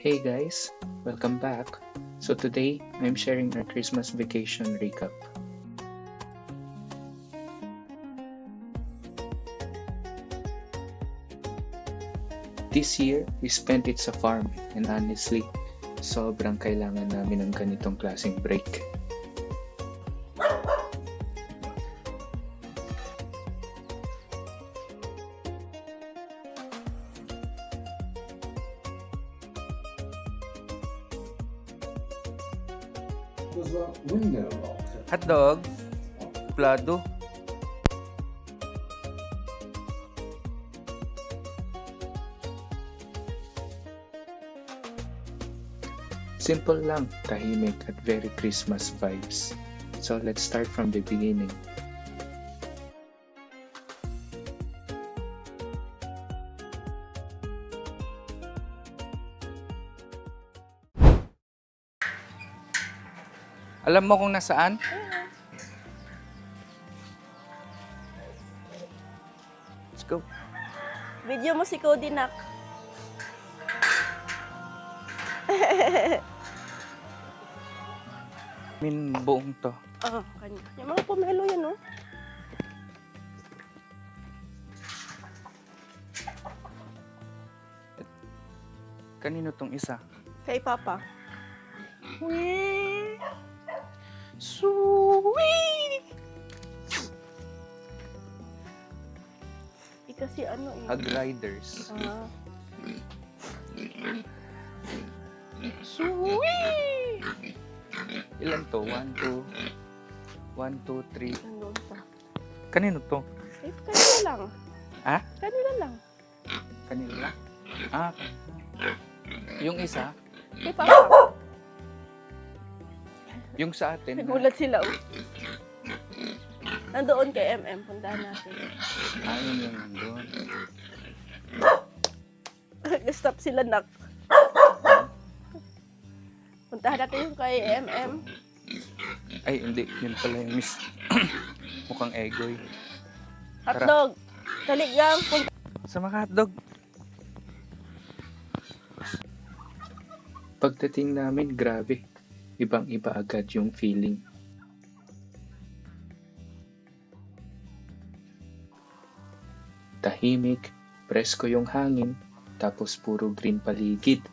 Hey guys, welcome back. So today, I'm sharing our Christmas vacation recap. This year, we spent it sa farm and honestly, sobrang kailangan namin ng ganitong klaseng break. Was that window locked? Hotdog, plado. Simple lang, tahimik at very Christmas vibes. So let's start from the beginning. Alam mo kung nasaan? Let's go. Video mo si Cody, nak. Buong to. Oh, kanya. Yung mga pomelo yan, no? Kanino tong isa? Kay Papa. Sweet! Kasi ano eh. Hug Riders. Sweet! Ilan to? 1, 2, 3. Ano pa? Kanino to? Eh, kanila lang. Ha? Kanila lang. Kanino lang? Ah. Yung isa? Kay Papa. Yung sa atin. Nagulat sila, oh. Nandoon kay MM. Puntahan natin. Ayun yung nandun. Nag-stop sila, nak. Puntahan natin yung kay MM. Ay, hindi. Yun pala yung miss. Mukhang egoy. Hotdog. Taligang. Sa mga hotdog. Pagdating namin, grabe. Ibang-iba agad yung feeling. Tahimik, presko yung hangin, tapos puro green paligid.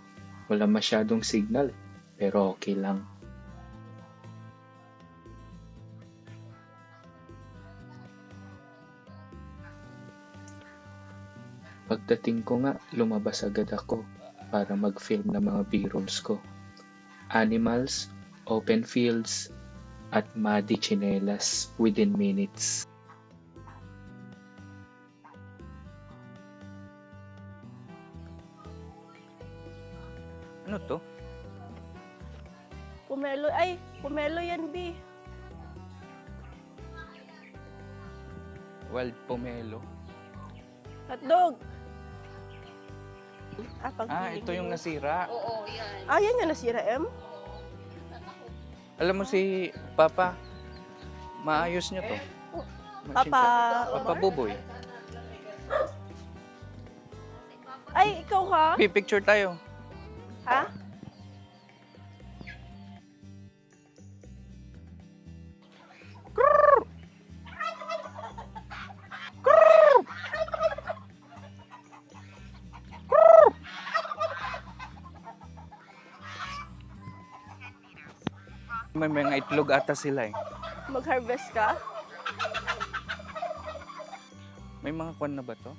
Wala masyadong signal, pero okay lang. Pagdating ko nga, lumabas agad ako para mag-film ng mga b-rolls ko. Animals, open fields, at muddy chinelas within minutes. Ano to? Pomelo. Ay, pomelo yan, B. Wild pomelo. Hotdog. Ito yung nasira. Yan yung nasira, M. Alam mo si Papa, maayos niya to. Papa. Papa Buboy. Ay, ikaw ha? Picture tayo. Ha? May mga itlog ata sila eh. Mag-harvest ka? May mga kwan na ba to?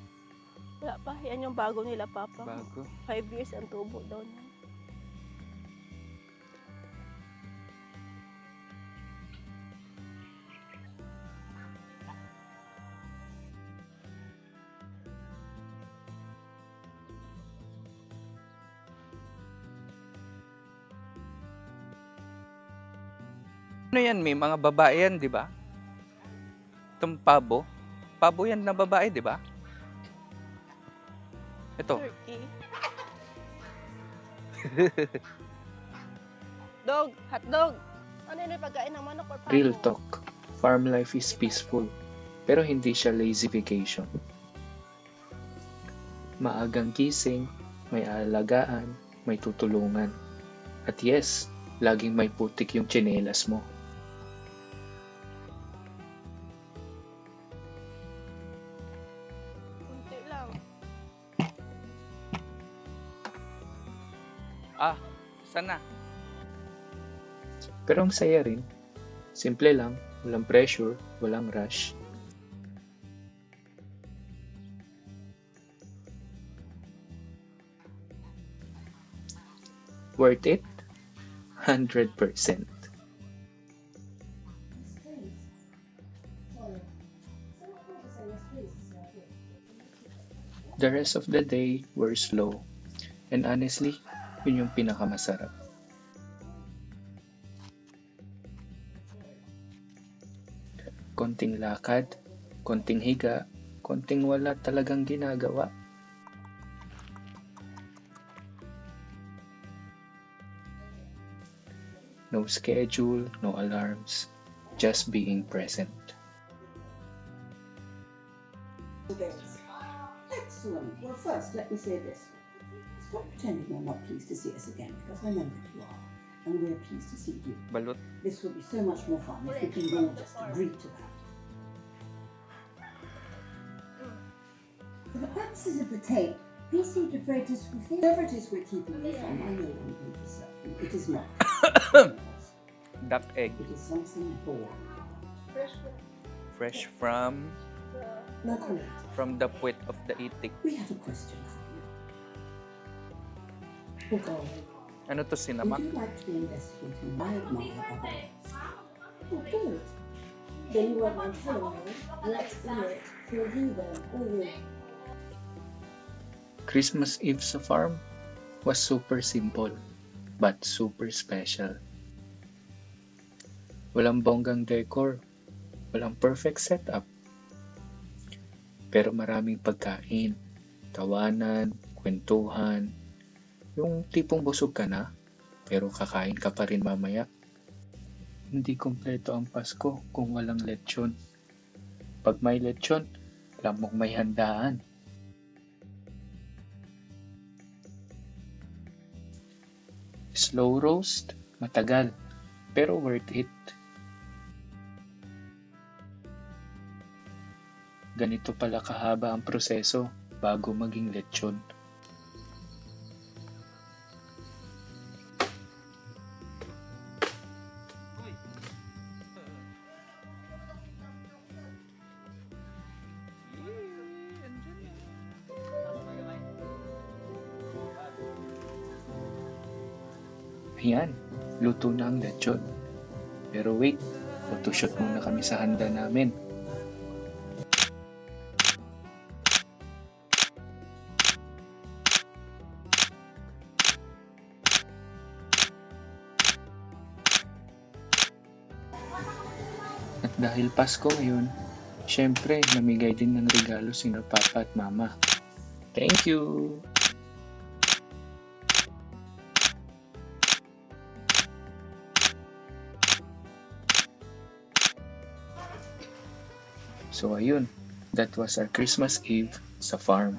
Wala pa. Yan yung bago nila, Papa. Bago. 5 years ang tubo daw na. Ano yan, may mga babae yan, di ba? Itong pabo. Pabo yan na babae, di ba? Ito. Turkey. Dog. Hotdog. Ano yun yung pagkain ng manok or pabo? Real talk, farm life is peaceful, pero hindi siya lazy vacation. Maagang gising, may alagaan, may tutulungan. At yes, laging may putik yung tsinelas mo. Kunti lang. Sana. Pero ang saya rin. Simple lang, walang pressure, walang rush. Worth it? 100%. The rest of the day were slow. And honestly, yun yung pinakamasarap. Konting lakad, konting higa, konting wala talagang ginagawa. No schedule, no alarms, just being present. Excellent. Well, first, let me say this. Stop pretending you're not pleased to see us again, because I know that you are, and we're pleased to see you. Balot. This will be so much more fun if we can all just agree to that. For the purposes of the tape, he seemed afraid to fulfill whatever it is we're keeping you from. I know one thing for certain. It is not. Duck egg. It is something born. Fresh from No comment. the puwet of the itik. We have a question for you. Oh, God. Ano to, sinamak? Would you like to be investigating my admire otherwise? Oh, good. Then you won't mind telling me. Let's do it for you then, or you. Christmas Eve sa farm was super simple, but super special. Walang bonggang decor, walang perfect setup. Pero maraming pagkain, tawanan, kwentuhan, yung tipong busog ka na, pero kakain ka pa rin mamaya. Hindi kumpleto ang Pasko kung walang lechon. Pag may lechon, alam mong may handaan. Slow roast, matagal, pero worth it. Ganito pala kahaba ang proseso bago maging lechon. Ayan, luto na ang lechon. Pero wait, photoshoot muna kami sa handa namin. At dahil Pasko ngayon, syempre namigay din ng regalo sina Papa at Mama. Thank you! So ayun, that was our Christmas Eve sa farm.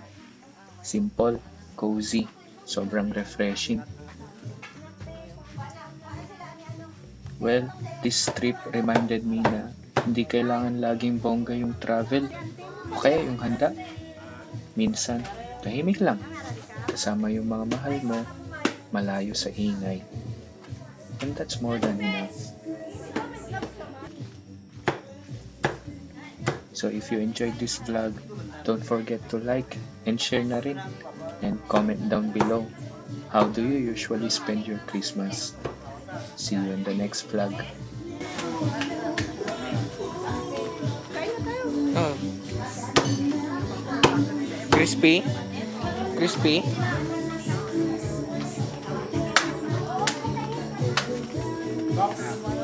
Simple, cozy, sobrang refreshing. Well, this trip reminded me na hindi kailangan laging bongga yung travel o kaya yung handa. Minsan, tahimik lang. Kasama yung mga mahal mo, malayo sa ingay. And that's more than enough. So if you enjoyed this vlog, don't forget to like and share na rin. And comment down below. How do you usually spend your Christmas? See you in the next vlog. Oh. Crispy? Crispy? Box.